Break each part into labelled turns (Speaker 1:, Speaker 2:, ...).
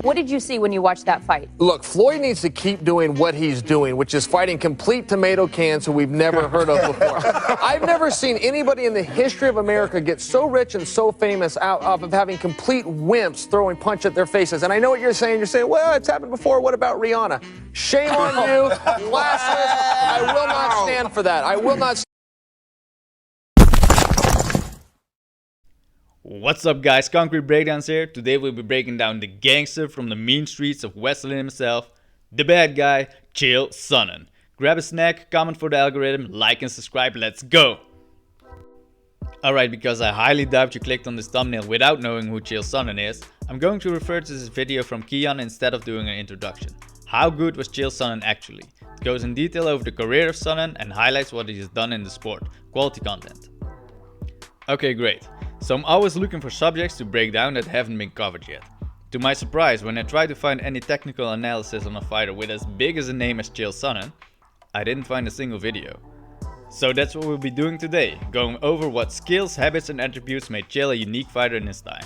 Speaker 1: What did you see when you watched that fight?
Speaker 2: Look, Floyd needs to keep doing what he's doing, which is fighting complete tomato cans who we've never heard of before. I've never seen anybody in the history of America get so rich and so famous out of having complete wimps throwing punch at their faces. And I know what you're saying. You're saying, well, it's happened before. What about Rihanna? Shame on you, classless. I will not stand for that. I will not.
Speaker 3: What's up guys, Concrete Breakdowns here. Today we'll be breaking down the gangster from the mean streets of Westland himself, the bad guy, Chael SONNEN. Grab a snack, comment for the algorithm, like and subscribe, let's go! Alright, because I highly doubt you clicked on this thumbnail without knowing who Chael SONNEN is, I'm going to refer to this video from Keon instead of doing an introduction. How good was Chael SONNEN actually? It goes in detail over the career of SONNEN and highlights what he has done in the sport, quality content. Okay, great. So I'm always looking for subjects to break down that haven't been covered yet. To my surprise, when I tried to find any technical analysis on a fighter with as big as a name as Chael SONNEN, I didn't find a single video. So that's what we'll be doing today, going over what skills, habits and attributes made Chael a unique fighter in his time.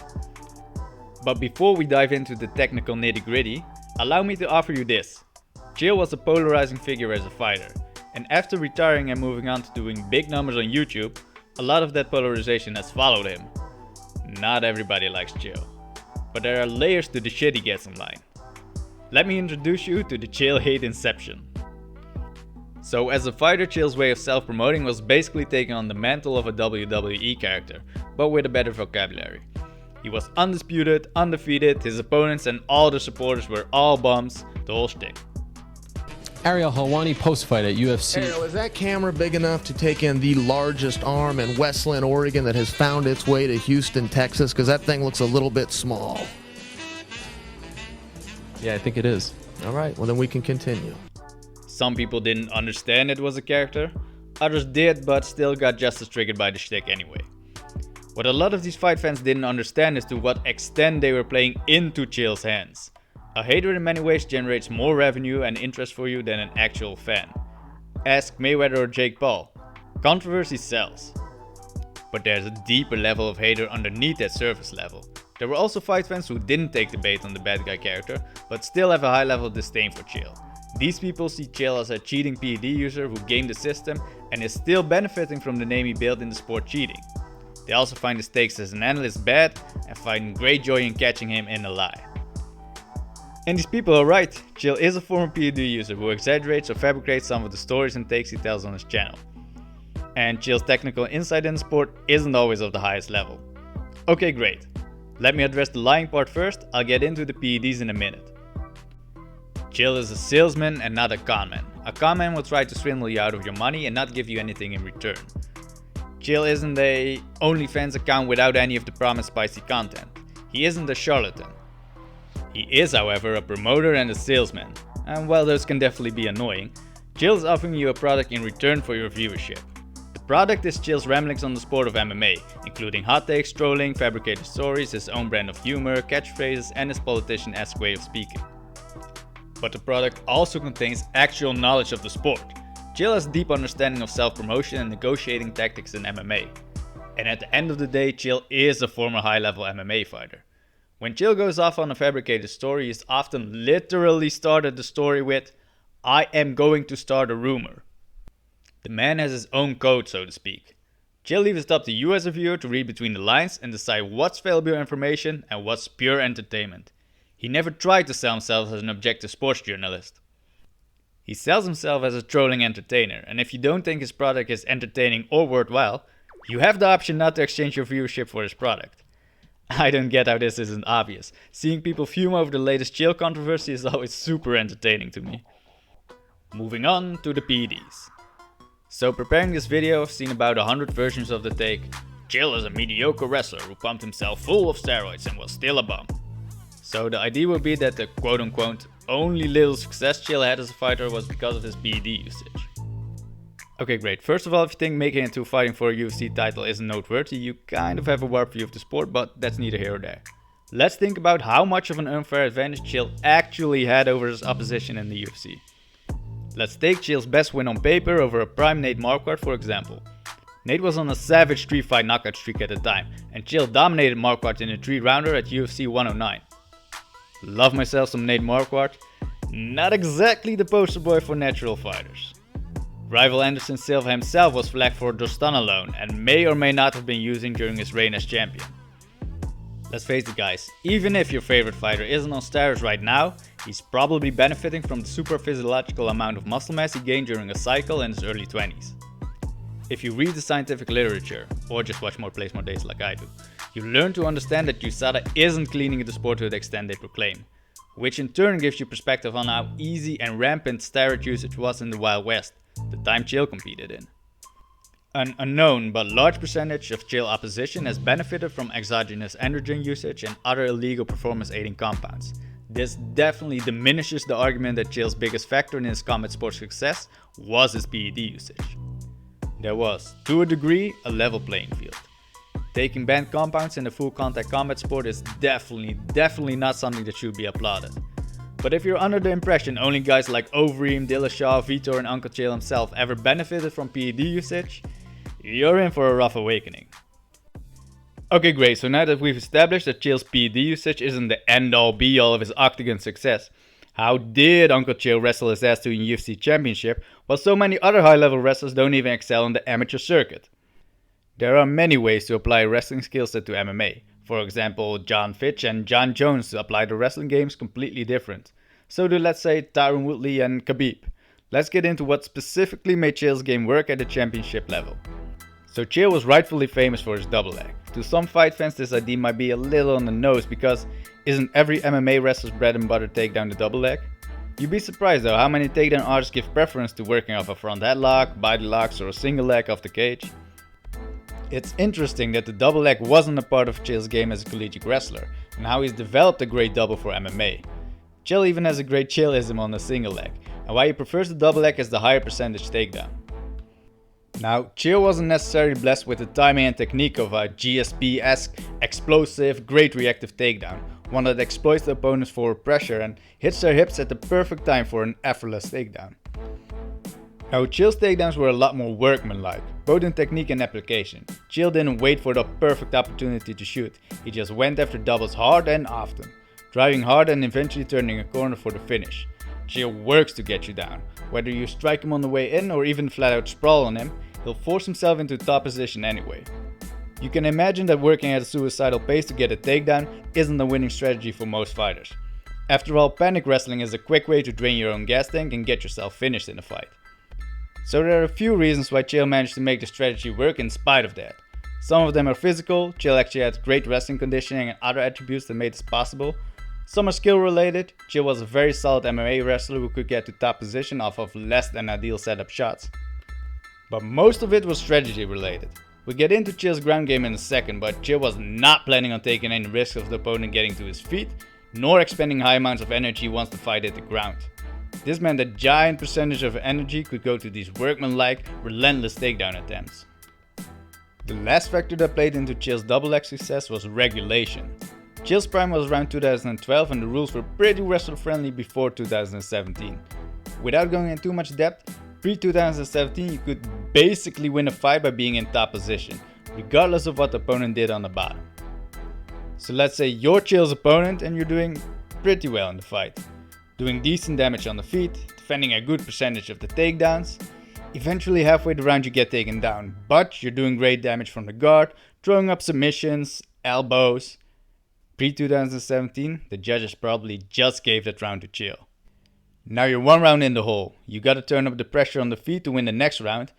Speaker 3: But before we dive into the technical nitty-gritty, allow me to offer you this. Chael was a polarizing figure as a fighter, and after retiring and moving on to doing big numbers on YouTube, a lot of that polarization has followed him. Not everybody likes Chael, but there are layers to the shit he gets in line. Let me introduce you to the Chael hate inception. So as a fighter, Chael's way of self-promoting was basically taking on the mantle of a WWE character, but with a better vocabulary. He was undisputed, undefeated, his opponents and all the supporters were all bums, the whole shtick.
Speaker 4: Ariel Helwani post-fight at UFC.
Speaker 2: Ariel, is that camera big enough to take in the largest arm in Westland, Oregon that has found its way to Houston, Texas? Because that thing looks a little bit small.
Speaker 4: Yeah, I think it is.
Speaker 2: All right, well then we can continue.
Speaker 3: Some people didn't understand it was a character, others did but still got just as triggered by the shtick anyway. What a lot of these fight fans didn't understand is to what extent they were playing into Chael's hands. A hater in many ways generates more revenue and interest for you than an actual fan. Ask Mayweather or Jake Paul. Controversy sells. But there's a deeper level of hater underneath that surface level. There were also fight fans who didn't take the bait on the bad guy character, but still have a high level of disdain for Chael. These people see Chael as a cheating PED user who gamed the system and is still benefiting from the name he built in the sport cheating. They also find his takes as an analyst bad and find great joy in catching him in a lie. And these people are right, Chael is a former PED user who exaggerates or fabricates some of the stories and takes he tells on his channel. And Chael's technical insight in the sport isn't always of the highest level. Okay, great. Let me address the lying part first, I'll get into the PEDs in a minute. Chael is a salesman and not a conman. A conman will try to swindle you out of your money and not give you anything in return. Chael isn't a OnlyFans account without any of the promised spicy content. He isn't a charlatan. He is, however, a promoter and a salesman, and while those can definitely be annoying, Chael is offering you a product in return for your viewership. The product is Chael's ramblings on the sport of MMA, including hot takes, trolling, fabricated stories, his own brand of humor, catchphrases and his politician-esque way of speaking. But the product also contains actual knowledge of the sport. Chael has a deep understanding of self-promotion and negotiating tactics in MMA. And at the end of the day, Chael is a former high-level MMA fighter. When Chael goes off on a fabricated story, he's often literally started the story with, "I am going to start a rumor." The man has his own code, so to speak. Chael leaves it up to you as a viewer to read between the lines and decide what's valuable information and what's pure entertainment. He never tried to sell himself as an objective sports journalist. He sells himself as a trolling entertainer, and if you don't think his product is entertaining or worthwhile, you have the option not to exchange your viewership for his product. I don't get how this isn't obvious. Seeing people fume over the latest Chael controversy is always super entertaining to me. Moving on to the PEDs. So preparing this video, I've seen about 100 versions of the take, Chael is a mediocre wrestler who pumped himself full of steroids and was still a bum. So the idea would be that the quote-unquote only little success Chael had as a fighter was because of his PED usage. Okay, great. First of all, if you think making it to fighting for a UFC title isn't noteworthy, you kind of have a warped view of the sport, but that's neither here or there. Let's think about how much of an unfair advantage Chael actually had over his opposition in the UFC. Let's take Chael's best win on paper over a prime Nate Marquardt for example. Nate was on a savage 3-fight knockout streak at the time, and Chael dominated Marquardt in a 3-rounder at UFC 109. Love myself some Nate Marquardt. Not exactly the poster boy for natural fighters. Rival Anderson Silva himself was flagged for drostanolone and may or may not have been using during his reign as champion. Let's face it guys, even if your favorite fighter isn't on steroids right now, he's probably benefiting from the super physiological amount of muscle mass he gained during a cycle in his early 20s. If you read the scientific literature, or just watch More Plays More Days like I do, you learn to understand that USADA isn't cleaning the sport to the extent they proclaim, which in turn gives you perspective on how easy and rampant steroid usage was in the Wild West, the time Chael competed in. An unknown but large percentage of Chael opposition has benefited from exogenous androgen usage and other illegal performance aiding compounds. This definitely diminishes the argument that Chael's biggest factor in his combat sport success was his PED usage. There was, to a degree, a level playing field. Taking banned compounds in a full contact combat sport is definitely not something that should be applauded. But if you're under the impression only guys like Overeem, Dillashaw, Vitor and Uncle Chael himself ever benefited from PED usage, you're in for a rough awakening. Okay great, so now that we've established that Chael's PED usage isn't the end all be all of his octagon success, how did Uncle Chael wrestle his ass to a UFC championship while so many other high level wrestlers don't even excel in the amateur circuit? There are many ways to apply a wrestling skill set to MMA. For example, John Fitch and John Jones apply the wrestling games completely different. So do let's say Tyron Woodley and Khabib. Let's get into what specifically made Chael's game work at the championship level. So Chael was rightfully famous for his double leg. To some fight fans this idea might be a little on the nose because isn't every MMA wrestler's bread and butter takedown the double leg? You'd be surprised though how many takedown artists give preference to working off a front headlock, body locks or a single leg off the cage. It's interesting that the double leg wasn't a part of Chael's game as a collegiate wrestler and how he's developed a great double for MMA. Chael even has a great Chaelism on the single leg and why he prefers the double leg as the higher percentage takedown. Now, Chael wasn't necessarily blessed with the timing and technique of a GSP-esque, explosive, great reactive takedown, one that exploits the opponent's forward pressure and hits their hips at the perfect time for an effortless takedown. Now, Chael's takedowns were a lot more workmanlike, both in technique and application. Chael didn't wait for the perfect opportunity to shoot, he just went after doubles hard and often, driving hard and eventually turning a corner for the finish. Chael works to get you down. Whether you strike him on the way in or even flat out sprawl on him, he'll force himself into top position anyway. You can imagine that working at a suicidal pace to get a takedown isn't a winning strategy for most fighters. After all, panic wrestling is a quick way to drain your own gas tank and get yourself finished in a fight. So there are a few reasons why Chael managed to make the strategy work in spite of that. Some of them are physical. Chael actually had great wrestling conditioning and other attributes that made this possible. Some are skill related. Chael was a very solid MMA wrestler who could get to top position off of less than ideal setup shots. But most of it was strategy related. We'll get into Chael's ground game in a second, but Chael was not planning on taking any risks of the opponent getting to his feet, nor expending high amounts of energy once the fight hit the ground. This meant a giant percentage of energy could go to these workmanlike, relentless takedown attempts. The last factor that played into Chael's double leg success was regulation. Chael's prime was around 2012 and the rules were pretty wrestler friendly before 2017. Without going into too much depth, pre-2017 you could basically win a fight by being in top position, regardless of what the opponent did on the bottom. So let's say you're Chael's opponent and you're doing pretty well in the fight. Doing decent damage on the feet, defending a good percentage of the takedowns. Eventually halfway the round you get taken down, but you're doing great damage from the guard, throwing up submissions, elbows. Pre-2017, the judges probably just gave that round to Chael. Now you're one round in the hole, you gotta turn up the pressure on the feet to win the next round,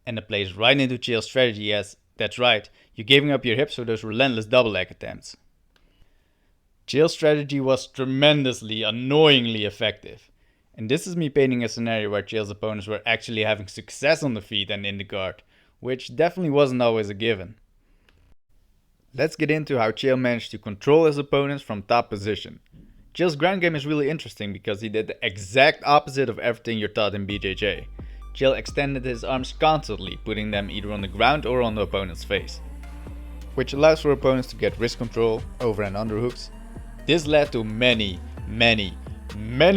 Speaker 3: and it plays right into Chael's strategy as, that's right, you're giving up your hips for those relentless double leg attempts. Chael's strategy was tremendously, annoyingly effective. And this is me painting a scenario where Chael's opponents were actually having success on the feet and in the guard, which definitely wasn't always a given. Let's get into how Chael managed to control his opponents from top position. Chael's ground game is really interesting because he did the exact opposite of everything you're taught in BJJ. Chael extended his arms constantly, putting them either on the ground or on the opponent's face, which allows for opponents to get wrist control, over and underhooks. This led to many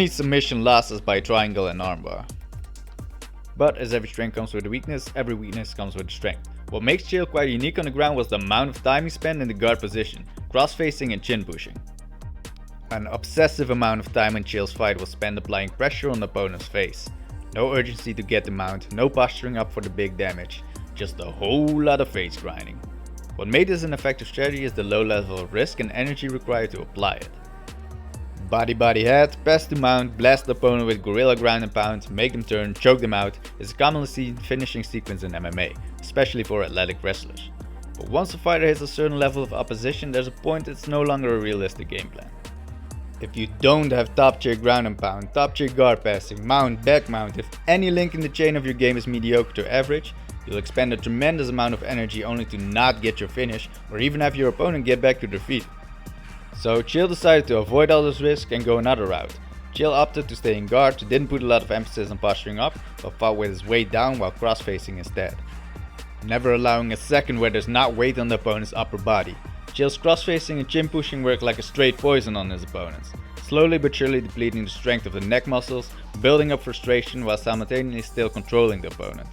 Speaker 3: submission losses by triangle and armbar. But as every strength comes with a weakness, every weakness comes with a strength. What makes Chael quite unique on the ground was the amount of time he spent in the guard position, cross-facing and chin pushing. An obsessive amount of time in Chael's fight was spent applying pressure on the opponent's face. No urgency to get the mount, no posturing up for the big damage, just a whole lot of face grinding. What made this an effective strategy is the low level of risk and energy required to apply it. Body head, press to mount, blast the opponent with gorilla ground and pound, make them turn, choke them out is a commonly seen finishing sequence in MMA, especially for athletic wrestlers. But once a fighter hits a certain level of opposition, there's a point it's no longer a realistic game plan. If you don't have top tier ground and pound, top tier guard passing, mount, back mount, if any link in the chain of your game is mediocre to average, you'll expend a tremendous amount of energy only to not get your finish or even have your opponent get back to their feet. So Chael decided to avoid all this risk and go another route. Chael opted to stay in guard, didn't put a lot of emphasis on posturing up, but fought with his weight down while cross-facing instead. Never allowing a second where there's not weight on the opponent's upper body. Chael's cross-facing and chin pushing worked like a straight poison on his opponents, slowly but surely depleting the strength of the neck muscles, building up frustration while simultaneously still controlling the opponent.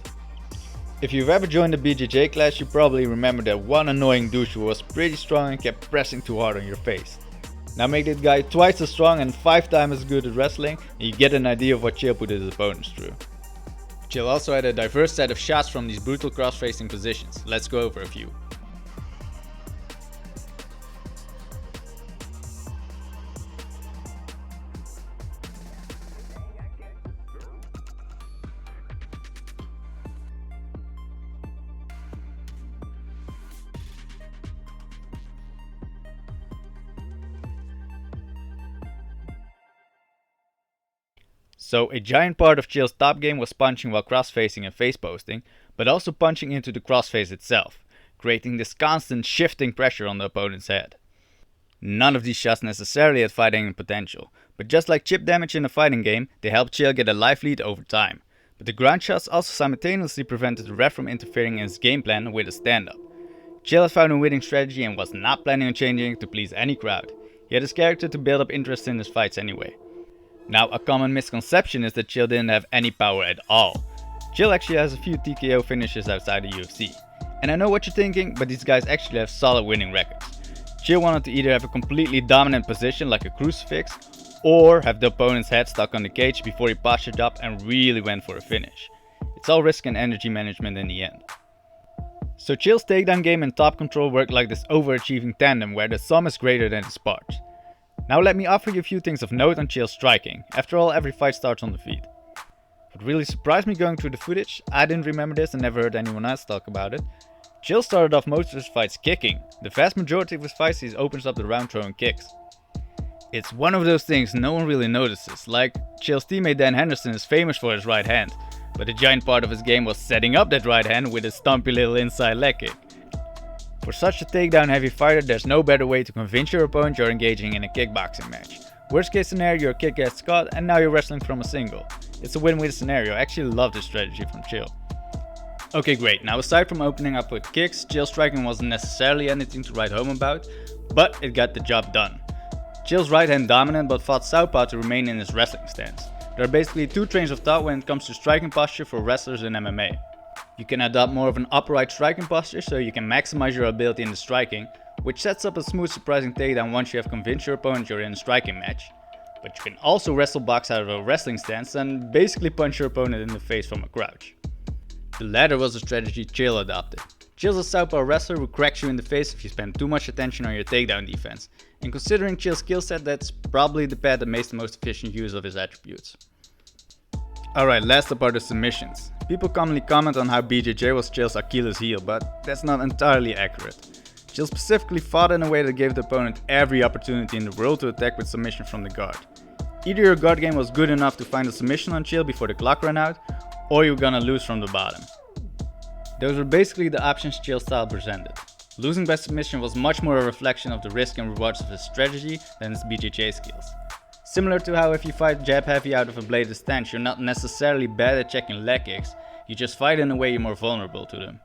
Speaker 3: If you've ever joined a BJJ class, you probably remember that one annoying douche who was pretty strong and kept pressing too hard on your face. Now make that guy twice as strong and 5 times as good at wrestling, and you get an idea of what Chael put his opponents through. Chael also had a diverse set of shots from these brutal cross-facing positions. Let's go over a few. So a giant part of Chael's top game was punching while cross-facing and face posting, but also punching into the crossface itself, creating this constant shifting pressure on the opponent's head. None of these shots necessarily had fighting potential, but just like chip damage in a fighting game, they helped Chael get a life lead over time. But the ground shots also simultaneously prevented the ref from interfering in his game plan with a stand-up. Chael had found a winning strategy and was not planning on changing it to please any crowd. He had his character to build up interest in his fights anyway. Now, a common misconception is that Chael didn't have any power at all. Chael actually has a few TKO finishes outside the UFC. And I know what you're thinking, but these guys actually have solid winning records. Chael wanted to either have a completely dominant position like a crucifix, or have the opponent's head stuck on the cage before he postured up and really went for a finish. It's all risk and energy management in the end. So Chael's takedown game and top control work like this overachieving tandem where the sum is greater than its parts. Now let me offer you a few things of note on Chael's striking. After all, every fight starts on the feet. What really surprised me going through the footage, I didn't remember this and never heard anyone else talk about it. Chael started off most of his fights kicking. The vast majority of his fights he opens up the round throwing kicks. It's one of those things no one really notices, like Chael's teammate Dan Henderson is famous for his right hand, but a giant part of his game was setting up that right hand with a stumpy little inside leg kick. For such a takedown heavy fighter, there's no better way to convince your opponent you're engaging in a kickboxing match. Worst case scenario, your kick gets caught and now you're wrestling from a single. It's a win-win scenario. I actually love this strategy from Chael. Okay, great. Now aside from opening up with kicks, Chael's striking wasn't necessarily anything to write home about, but it got the job done. Chael's right hand dominant but fought southpaw to remain in his wrestling stance. There are basically two trains of thought when it comes to striking posture for wrestlers in MMA. You can adopt more of an upright striking posture so you can maximize your ability in the striking, which sets up a smooth surprising takedown once you have convinced your opponent you're in a striking match. But you can also wrestle box out of a wrestling stance and basically punch your opponent in the face from a crouch. The latter was a strategy Chael adopted. Chael's a southpaw wrestler who cracks you in the face if you spend too much attention on your takedown defense, and considering Chael's skill set, that's probably the path that makes the most efficient use of his attributes. Alright, last up are the submissions. People commonly comment on how BJJ was Chael's Achilles heel, but that's not entirely accurate. Chael specifically fought in a way that gave the opponent every opportunity in the world to attack with submission from the guard. Either your guard game was good enough to find a submission on Chael before the clock ran out, or you were gonna lose from the bottom. Those were basically the options Chael's style presented. Losing by submission was much more a reflection of the risk and rewards of his strategy than his BJJ skills. Similar to how if you fight jab heavy out of a bladed stance, you're not necessarily bad at checking leg kicks, you just fight in a way you're more vulnerable to them.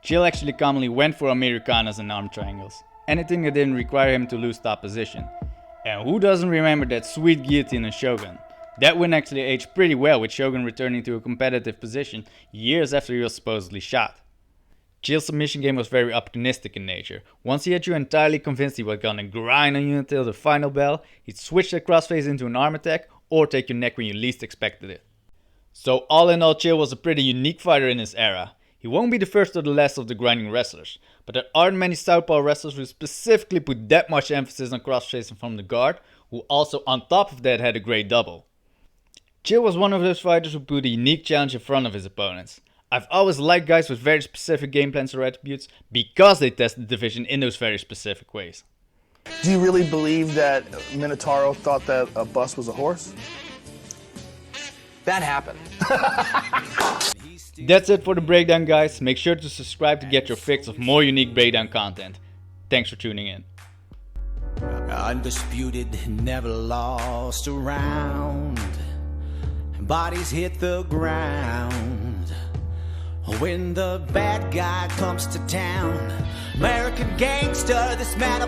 Speaker 3: Chael actually commonly went for Americanas and arm triangles, anything that didn't require him to lose top position. And who doesn't remember that sweet guillotine in Shogun? That win actually aged pretty well, with Shogun returning to a competitive position years after he was supposedly shot. Chael's submission game was very opportunistic in nature. Once he had you entirely convinced he was gonna grind on you until the final bell, he'd switch that crossface into an arm attack or take your neck when you least expected it. So all in all, Chael was a pretty unique fighter in his era. He won't be the first or the last of the grinding wrestlers, but there aren't many southpaw wrestlers who specifically put that much emphasis on cross-facing from the guard, who also on top of that had a great double. Chael was one of those fighters who put a unique challenge in front of his opponents. I've always liked guys with very specific game plans or attributes because they test the division in those very specific ways.
Speaker 5: Do you really believe that Minotauro thought that a bus was a horse?
Speaker 6: That happened.
Speaker 3: That's it for the breakdown, guys. Make sure to subscribe to get your fix of more unique breakdown content. Thanks for tuning in.
Speaker 7: Undisputed, never lost a round. Bodies hit the ground when the bad guy comes to town. American gangster, this man